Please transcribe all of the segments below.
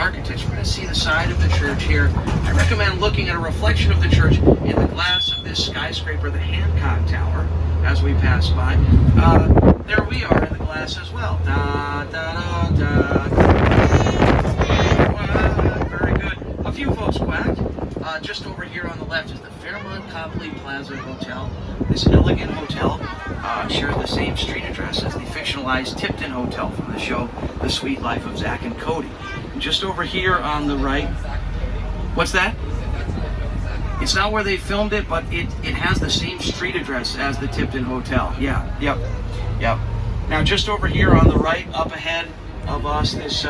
architects. We're going to see the side of the church here. I recommend looking at a reflection of the church in the glass of this skyscraper, the Hancock Tower, as we pass by. There we are in the glass as well. Da, da, da, da. Very good. A few folks quacked. Just over here on the left is the Fairmont Copley Plaza Hotel. This elegant hotel shares the same street address as the fictionalized Tipton Hotel from the show The Sweet Life of Zack and Cody. And just over here on the right, what's that? It's not where they filmed it, but it has the same street address as the Tipton Hotel. Yeah, yep. Now just over here on the right, up ahead of us, this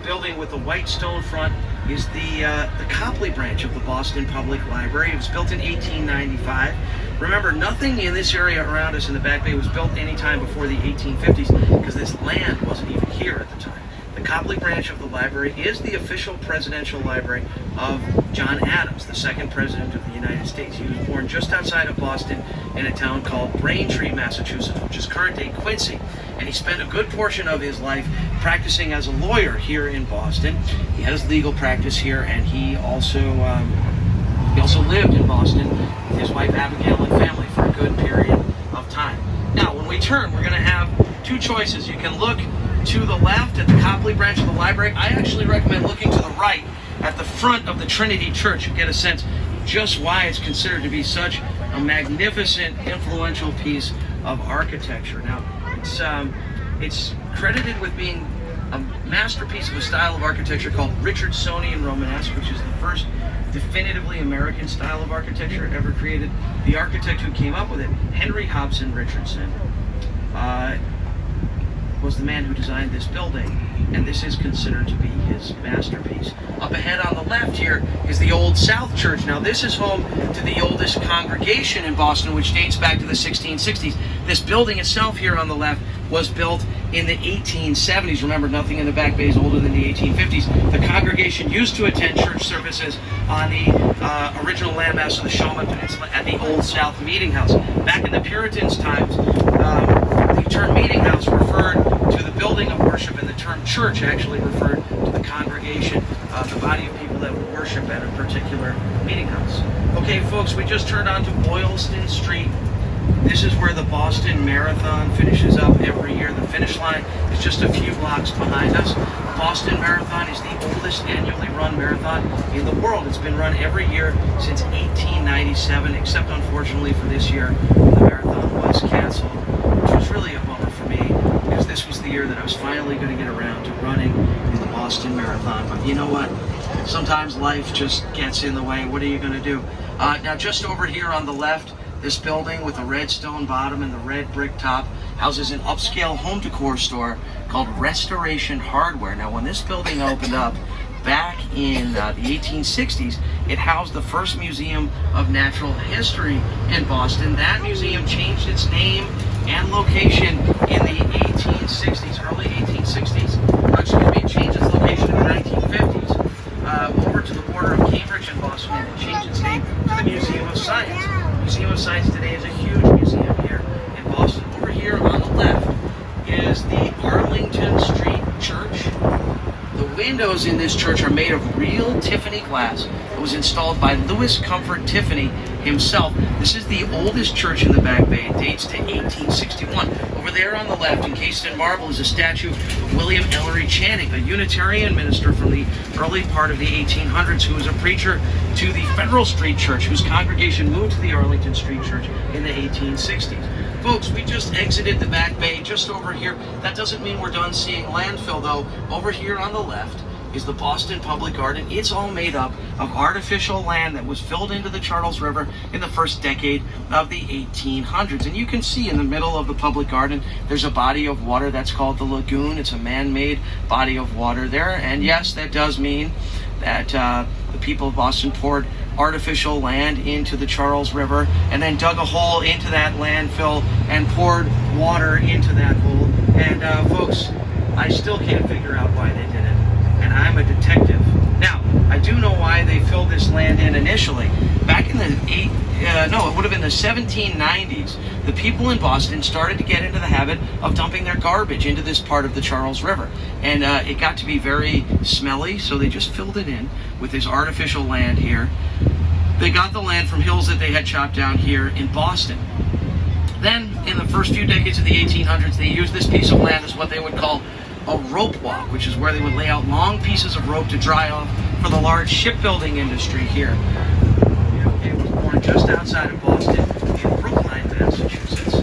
building with the white stone front is the Copley branch of the Boston Public Library. It was built in 1895. Remember, nothing in this area around us in the Back Bay was built any time before the 1850s because this land wasn't even here at the time. The Copley branch of the library is the official presidential library of John Adams, the second president of the United States. He was born just outside of Boston in a town called Braintree, Massachusetts, which is current-day Quincy. And he spent a good portion of his life practicing as a lawyer here in Boston. He had his legal practice here, and he also lived in Boston with his wife Abigail and family for a good period of time. Now, when we turn, we're going to have two choices. You can look to the left at the Copley branch of the library. I actually recommend looking to the right at the front of the Trinity Church. You get a sense just why it's considered to be such a magnificent, influential piece of architecture. Now, it's credited with being a masterpiece of a style of architecture called Richardsonian Romanesque, which is the first definitively American style of architecture ever created. The architect who came up with it, Henry Hobson Richardson, was the man who designed this building, and this is considered to be his masterpiece. Up ahead on the left here is the Old South Church. Now, this is home to the oldest congregation in Boston, which dates back to the 1660s. This building itself here on the left was built in the 1870s. Remember, nothing in the Back Bay is older than the 1850s. The congregation used to attend church services on the original landmass of the Shawmut Peninsula at the Old South Meeting House. Back in the Puritans' times, the term meeting house referred to the building of worship, and the term church actually referred to the congregation, the body of people that would worship at a particular meeting house. Okay, folks, we just turned onto Boylston Street. This is where the Boston Marathon finishes up every year. The finish line is just a few blocks behind us. The Boston Marathon is the oldest annually run marathon in the world. It's been run every year since 1897, except unfortunately for this year when the marathon was canceled, which was really a bummer for me because this was the year that I was finally going to get around to running in the Boston Marathon. But you know what? Sometimes life just gets in the way. What are you going to do? Now, just over here on the left, this building with a red stone bottom and the red brick top houses an upscale home decor store called Restoration Hardware. Now, when this building opened up back in the 1860s, it housed the first museum of natural history in Boston. That museum changed its name and location in the 1860s, early 1860s. It changed its location in the 1950s over to the border of Cambridge and Boston, and it changed its name to the Museum of Science. Museum of Science today is a huge museum here in Boston. Over here on the left is the Arlington Street Church. The windows in this church are made of real Tiffany glass. It was installed by Louis Comfort Tiffany himself. This is the oldest church in the Back Bay. It dates to 1861. Over there on the left, encased in marble, is a statue of William Ellery Channing, a Unitarian minister from the early part of the 1800s who was a preacher to the Federal Street Church, whose congregation moved to the Arlington Street Church in the 1860s. Folks, we just exited the Back Bay just over here. That doesn't mean we're done seeing landfill, though. Over here on the left is the Boston Public Garden. It's all made up of artificial land that was filled into the Charles River in the first decade of the 1800s. And you can see in the middle of the public garden, there's a body of water that's called the lagoon. It's a man-made body of water there. And yes, that does mean that the people of Boston poured artificial land into the Charles River and then dug a hole into that landfill and poured water into that hole. And folks, I still can't figure out why they did it. And I'm a detective. Now, I do know why they filled this land in initially. Back in the it would have been the 1790s, the people in Boston started to get into the habit of dumping their garbage into this part of the Charles River. And it got to be very smelly, so they just filled it in with this artificial land here. They got the land from hills that they had chopped down here in Boston. Then, in the first few decades of the 1800s, they used this piece of land as what they would call a rope walk, which is where they would lay out long pieces of rope to dry off for the large shipbuilding industry here. JFK was born just outside of Boston in Brookline, Massachusetts.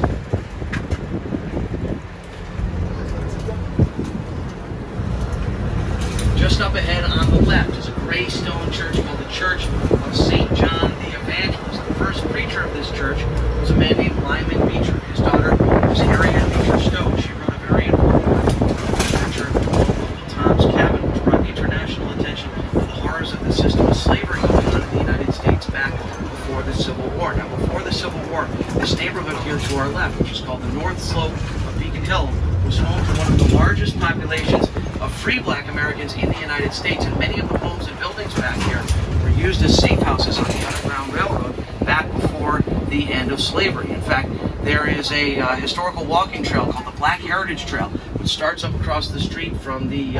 Just up ahead on the left is a gray stone church called the Church of St. John the Evangelist. The first preacher of this church was a man named Lyman Beecher. His daughter was Harriet Beecher Stowe. She wrote a very important literature called Uncle Tom's Cabin, which brought international attention to the horrors of the system of slavery going on in the United States back before the Civil War. Now, before the Civil War, this neighborhood here to our left, which is called the North Slope of Beacon Hill, was home to one of the largest populations of free black Americans in the United States, and many of the homes and buildings back here were used as safe houses on the Underground Railroad back before the end of slavery. In fact, there is a historical walking trail called the Black Heritage Trail, which starts up across the street from the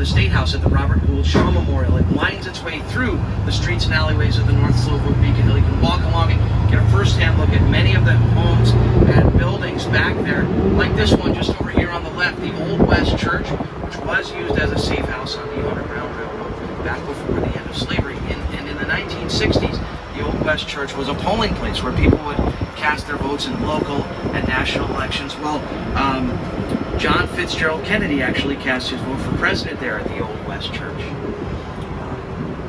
State House at the Robert Gould Shaw Memorial. It winds its way through the streets and alleyways of the North Slope of Beacon Hill. You can walk along and get a first-hand look at many of the homes and buildings back there, like this one just over here on the left, the Old West Church, which was used as a safe house on the Underground Railroad back before the end of slavery. And in the 1960s, the Old West Church was a polling place where people would cast their votes in local and national elections. Well, John Fitzgerald Kennedy actually cast his vote for president there at the Old West Church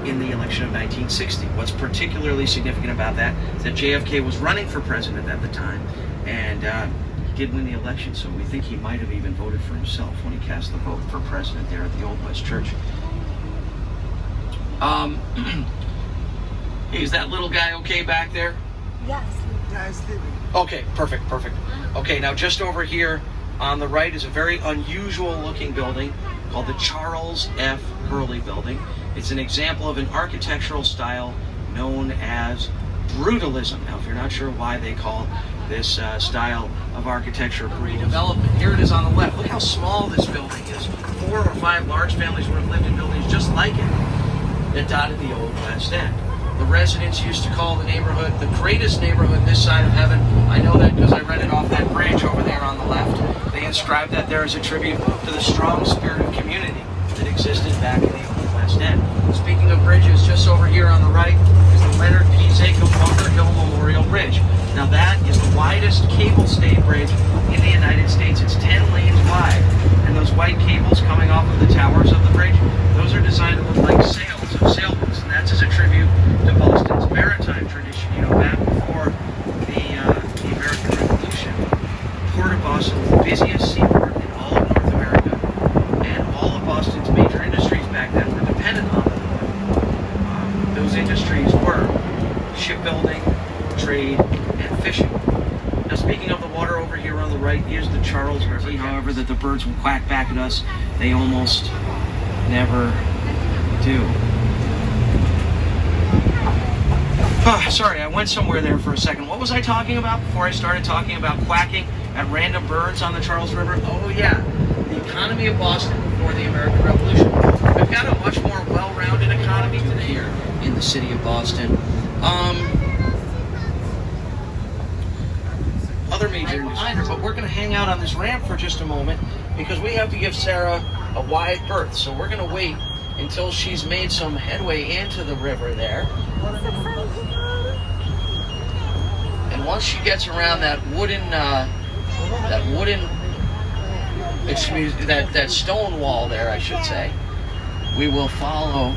in the election of 1960. What's particularly significant about that is that JFK was running for president at the time, and he did win the election, so we think he might have even voted for himself when he cast the vote for president there at the Old West Church. Is that little guy okay back there? Yes. Yeah, it's sleeping. Okay, perfect. Okay, now just over here on the right is a very unusual looking building called the Charles F. Hurley Building. It's an example of an architectural style known as brutalism. Now, if you're not sure why they call this style of architecture redevelopment, here it is on the left. Look how small this building is. 4 or 5 large families would have lived in buildings just like it that dotted the Old West End. The residents used to call the neighborhood the greatest neighborhood this side of heaven. I know that because I read it off that bridge over there on the left. They inscribed that there as a tribute to the strong spirit of community that existed back in the Old West End. Speaking of bridges, just over here on the right is the Leonard P. Zaco Bunker Hill Memorial Bridge. Now that is the widest cable-stayed bridge in the United States. It's 10 lanes wide. And those white cables coming off of the towers of the bridge, those are designed to look like sails of sailboats. And that's as a tribute to Boston's maritime tradition. You know, back before the American Revolution, the Port of Boston was the busiest seaport in all of North America. And all of Boston's major industries back then were dependent on the port. Those industries were shipbuilding, trade, and fishing. Now, speaking of the water over here on the right, here's the Charles River. However, that the birds will quack back at us. They almost never do. Sorry, I went somewhere there for a second. What was I talking about before I started talking about quacking at random birds on the Charles River? Oh yeah, the economy of Boston before the American Revolution. We've got a much more well-rounded economy today here in the city of Boston. Other major behind her, but we're going to hang out on this ramp for just a moment because we have to give Sarah a wide berth. So we're going to wait until she's made some headway into the river there. And once she gets around that stone wall there, I should say, we will follow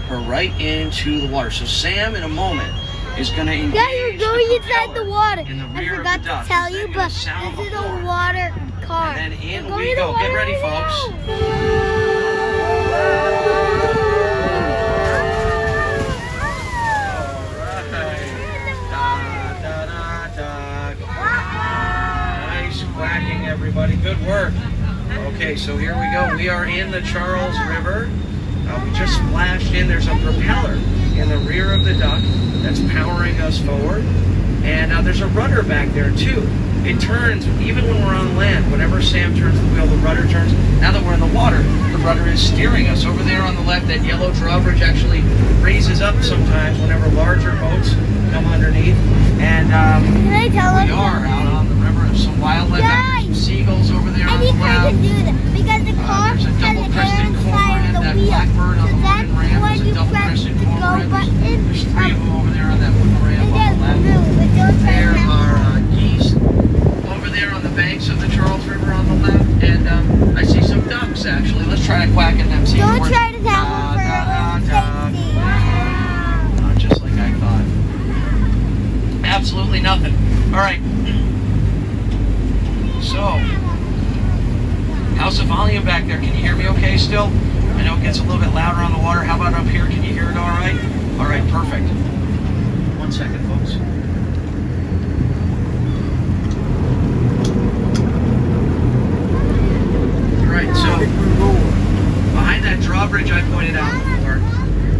her right into the water. So Sam, in a moment, is going to engage. Yeah, you're going inside the water. In the I rear forgot of the to tell you, but this is a water car. And then in we go. Get ready, folks. Quacking, everybody. Good work. Okay, so here we go. We are in the Charles River. We just splashed in. There's a propeller in the rear of the duck that's powering us forward. And there's a rudder back there too. It turns even when we're on land. Whenever Sam turns the wheel, the rudder turns. Now that we're in the water, the rudder is steering us. Over there on the left, that yellow drawbridge actually raises up sometimes whenever larger boats come underneath. And Can I tell we him? are out on the river. There's some wildlife. Guys! Some seagulls over there I on the think I left. can do that because the car There's a has an double-crested air inside cormorant, of that the wheel. blackbird on So the that's wooden ramp. when There's a you press double-crested the go cormorant. button. There's three of them over there on that wooden ramp And on then the left. move, but don't try There to are geese over there on the banks of the Charles River on the left, and I see some ducks actually. Let's try to quack at them. See if Don't we're- try to tap them for a little safety. Just like I thought. Absolutely nothing. All right. So, how's the volume back there? Can you hear me okay still? I know it gets a little bit louder on the water. How about up here? Can you hear it all right? All right, perfect. 1 second, folks. All right, so behind that drawbridge I pointed out before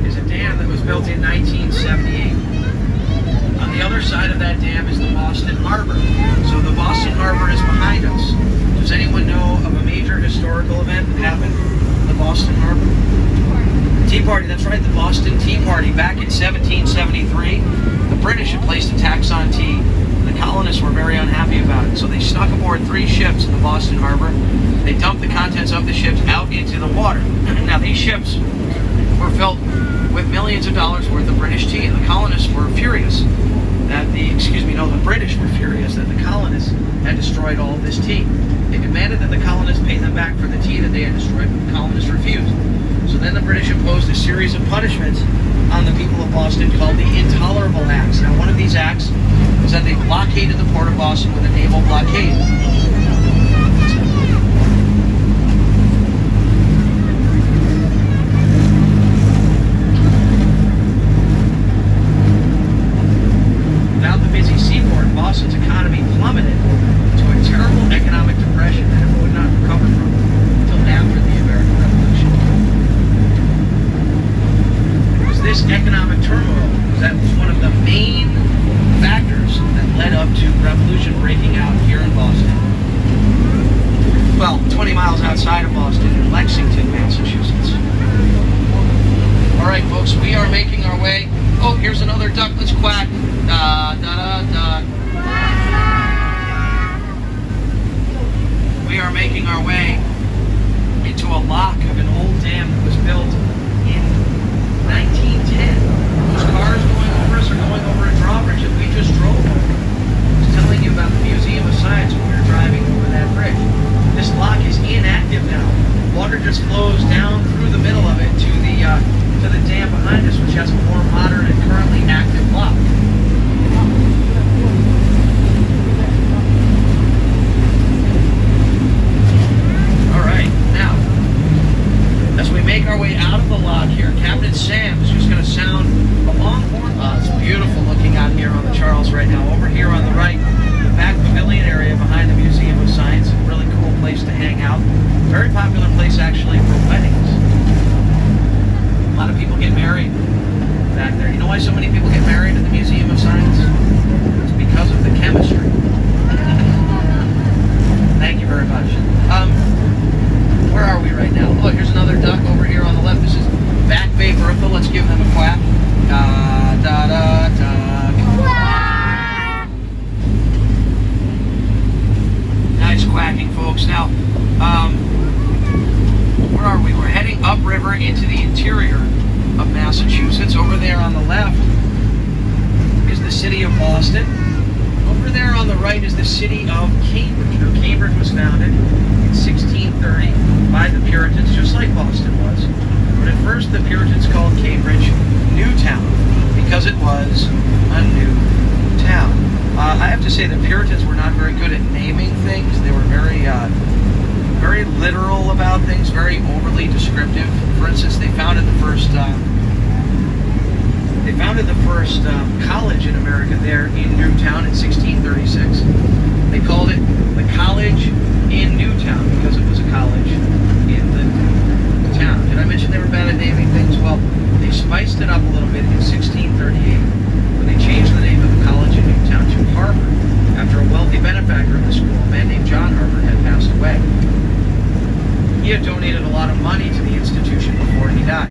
is a dam that was built in 1978. On the other side of that dam is the Boston Harbor. So the Boston Harbor is behind us. Does anyone know of a major historical event that happened in the Boston Harbor? Tea Party, that's right, the Boston Tea Party. Back in 1773, the British had placed a tax on tea. The colonists were very unhappy about it, so they snuck aboard 3 ships in the Boston Harbor. They dumped the contents of the ships out into the water. Now these ships were filled with millions of dollars worth of British tea, and the colonists were furious that the British were furious that the colonists had destroyed all of this tea. They demanded that the colonists pay them back for the tea that they had destroyed, but the colonists refused. So then the British imposed a series of punishments on the people of Boston called the Intolerable Acts. Now one of these acts was that they blockaded the port of Boston with a naval blockade. Without the busy seaport, Boston's economy plummeted to a terrible economic depression that it would not recover from until after the American Revolution. It was this economic turmoil that was one of the main factors that led up to revolution breaking out here in Boston. Well, 20 miles outside of Boston in Lexington, Massachusetts. All right, folks, we are making our way. Oh, here's another duck. Let's quack. Da, da, da, da. We are making our way into a lock of an old dam that was built in 1910. Those cars going over us are going over a drawbridge that we just drove over. I was telling you about the Museum of Science when we were driving over that bridge. This lock is inactive now. Water just flows down through the middle of it to the dam behind us, which has a more modern and currently active lock. All right, now, as we make our way out of the lock here, Captain Sam is just going to sound a longhorn. It's beautiful looking out here on the Charles right now. Over here on the right, the back pavilion area behind the Museum of Science, a really cool place to hang out. Very popular place actually for weddings. A lot of people get married back there. You know why so many people get married at the Museum of Science? It's because of the chemistry. Thank you very much. Where are we right now? Oh, here's another duck over here on the left. This is Back Bay Bertha. Let's give them a quack. Da da da da. Nice quacking, folks. Now, where are we? We're heading upriver into the interior of Massachusetts. Over there on the left is the city of Boston. Over there on the right is the city of Cambridge. Now, Cambridge was founded in 1630 by the Puritans, just like Boston was. But at first, the Puritans called Cambridge Newtown because it was a new town. I have to say the Puritans were not very good at naming things. They were very literal about things, very overly descriptive. For instance, they founded the first college in America there in Newtown in 1636. They called it the College in Newtown because it was a college in the town. Did I mention they were bad at naming things? Well, they spiced it up a little bit in 1638 when they changed the name of the college in Newtown to had donated a lot of money to the institution before he died.